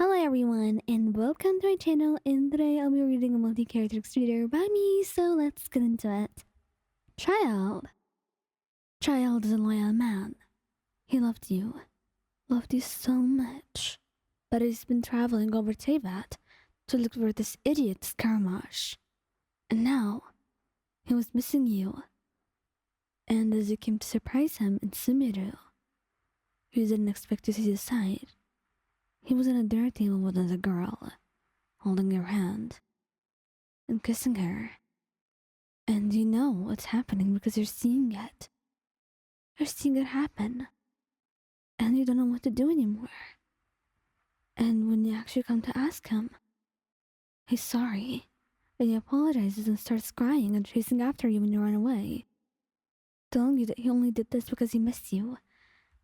Hello everyone and welcome to my channel, and today I'll be reading a multi-character reader by me, so let's get into it. Child. Child is a loyal man. He loved you so much. But he's been traveling over Teyvat to look for this idiot Scaramouche. And now, he was missing you. And as you came to surprise him in Sumeru, you didn't expect to see his side. He was at a dinner table with another girl, holding her hand and kissing her. And you know what's happening because you're seeing it. You're seeing it happen. And you don't know what to do anymore. And when you actually come to ask him, he's sorry. And he apologizes and starts crying and chasing after you when you run away. Telling you that he only did this because he missed you.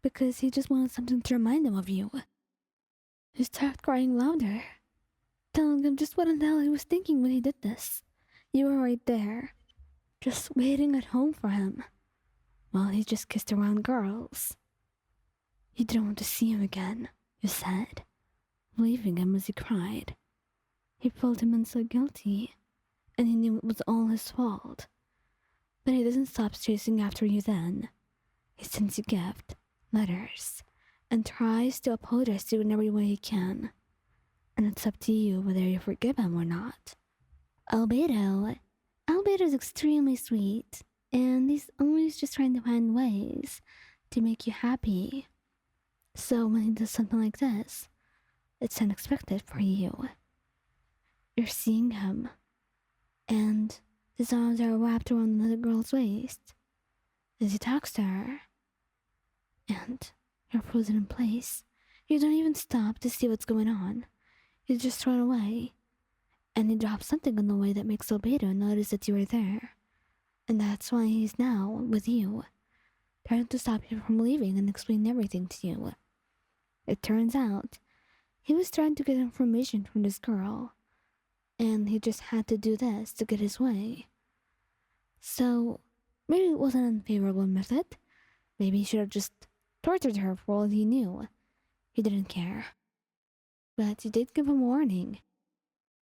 Because he just wanted something to remind him of you. He started crying louder, telling him just what the hell he was thinking when he did this. You were right there, just waiting at home for him, while he just kissed around girls. You didn't want to see him again, you said, leaving him as he cried. He felt immensely guilty, and he knew it was all his fault. But he doesn't stop chasing after you then. He sends you gifts, letters, and tries to apologize to you in every way he can. And it's up to you whether you forgive him or not. Albedo is extremely sweet, and he's always just trying to find ways to make you happy. So when he does something like this, it's unexpected for you. You're seeing him, and his arms are wrapped around another girl's waist as he talks to her. And you're frozen in place. You don't even stop to see what's going on. You just run away. And you drop something on the way that makes Albedo notice that you were there. And that's why he's now with you, trying to stop you from leaving and explain everything to you. It turns out, he was trying to get information from this girl, and he just had to do this to get his way. So, maybe it was an unfavorable method. Maybe he should have just tortured her for all he knew. He didn't care. But he did give him a warning.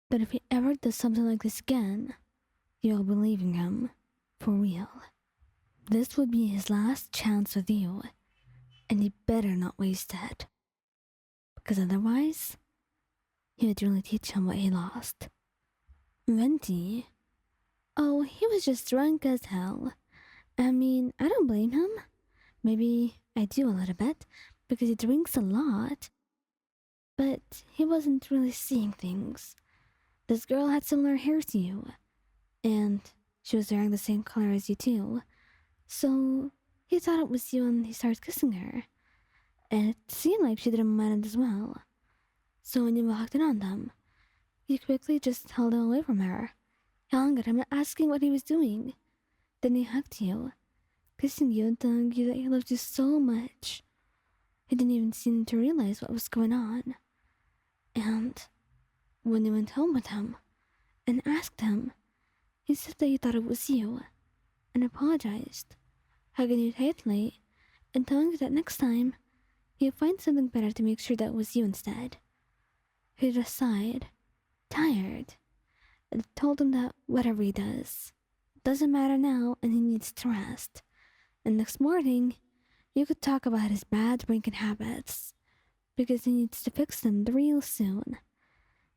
But if he ever does something like this again, you'll be leaving him. For real. This would be his last chance with you, and he better not waste it. Because otherwise, he would really teach him what he lost. Venti? Oh, he was just drunk as hell. I mean, I don't blame him. Maybe I do a little bit, because he drinks a lot. But he wasn't really seeing things. This girl had similar hair to you, and she was wearing the same color as you too. So he thought it was you and he started kissing her. And it seemed like she didn't mind it as well. So when you walked in on them, you quickly just held him away from her, yelling at him and asking what he was doing. Then he hugged you, kissing you and telling you that he loved you so much. He didn't even seem to realize what was going on. And when you went home with him and asked him, he said that he thought it was you and apologized, hugging you tightly and telling you that next time he'd find something better to make sure that it was you instead. He just sighed, tired, and told him that whatever he does, it doesn't matter now and he needs to rest. And next morning, you could talk about his bad drinking habits, because he needs to fix them real soon.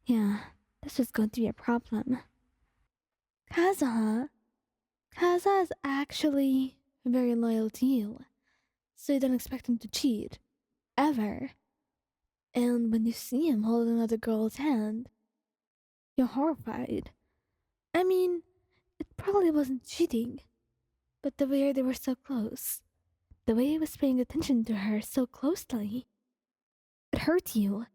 Yeah, this was going to be a problem. Kazuha is actually very loyal to you, so you don't expect him to cheat, ever. And when you see him hold another girl's hand, you're horrified. I mean, it probably wasn't cheating, but the way they were so close, the way he was paying attention to her so closely, it hurt you.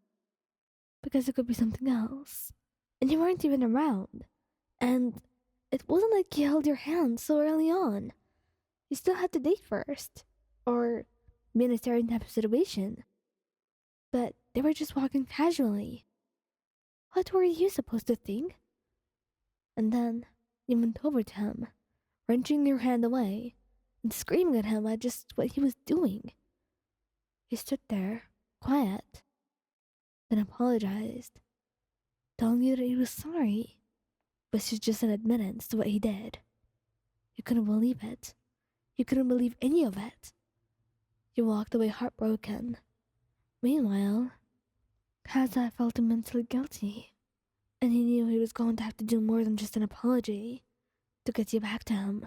Because it could be something else. And you weren't even around. And it wasn't like he held your hand so early on. You still had to date first. Or be in a certain type of situation. But they were just walking casually. What were you supposed to think? And then you went over to him, wrenching your hand away, and screaming at him at just what he was doing. He stood there, quiet, then apologized, telling you that he was sorry, which is just an admittance to what he did. You couldn't believe it. You couldn't believe any of it. You walked away heartbroken. Meanwhile, Kaza felt immensely guilty, and he knew he was going to have to do more than just an apology to get you back to him.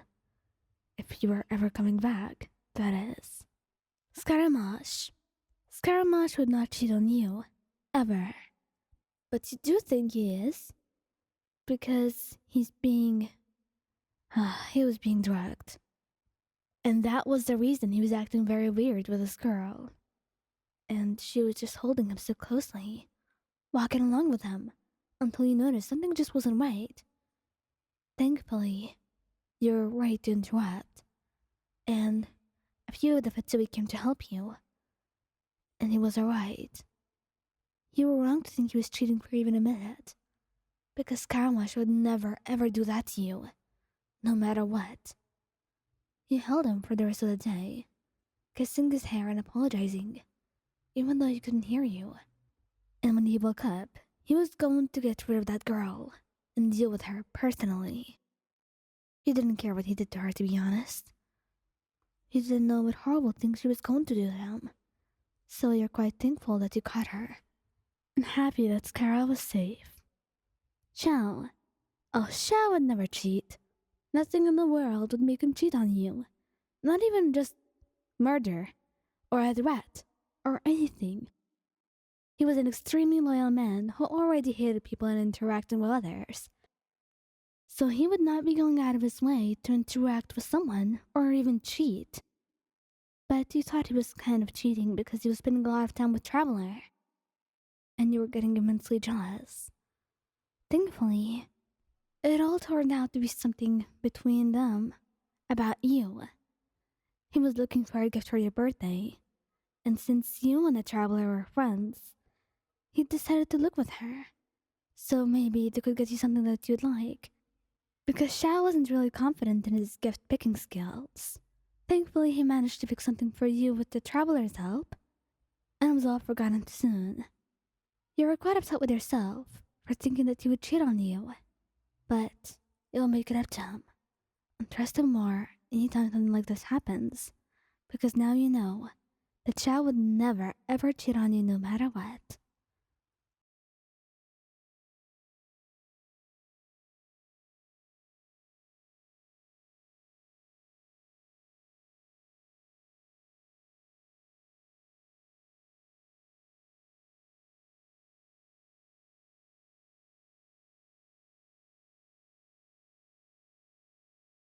If you were ever coming back, that is. Scaramouche. Scaramouche would not cheat on you. Ever. But you do think he is? Because he was being drugged. And that was the reason he was acting very weird with this girl. And she was just holding him so closely, walking along with him, until you noticed something just wasn't right. Thankfully, you were right to interrupt. And a few of the Fatsui came to help you. And he was alright. You were wrong to think he was cheating for even a minute. Because Scaramouche would never ever do that to you, no matter what. You held him for the rest of the day, kissing his hair and apologizing, even though he couldn't hear you. And when he woke up, he was going to get rid of that girl and deal with her personally. He didn't care what he did to her, to be honest. He didn't know what horrible things she was going to do to him. So you're quite thankful that you caught her, and happy that Scara was safe. Xiao. Oh, Xiao would never cheat. Nothing in the world would make him cheat on you. Not even just murder, or a threat, or anything. He was an extremely loyal man who already hated people and interacting with others. So he would not be going out of his way to interact with someone or even cheat. But you thought he was kind of cheating because he was spending a lot of time with Traveler. And you were getting immensely jealous. Thankfully, it all turned out to be something between them, about you. He was looking for a gift for your birthday, and since you and the Traveler were friends, he decided to look with her. So maybe they could get you something that you'd like. Because Xiao wasn't really confident in his gift-picking skills. Thankfully, he managed to pick something for you with the Traveler's help, and it was all forgotten soon. You were quite upset with yourself for thinking that he would cheat on you, but you'll make it up to him, and trust him more anytime something like this happens, because now you know that Xiao would never ever cheat on you no matter what.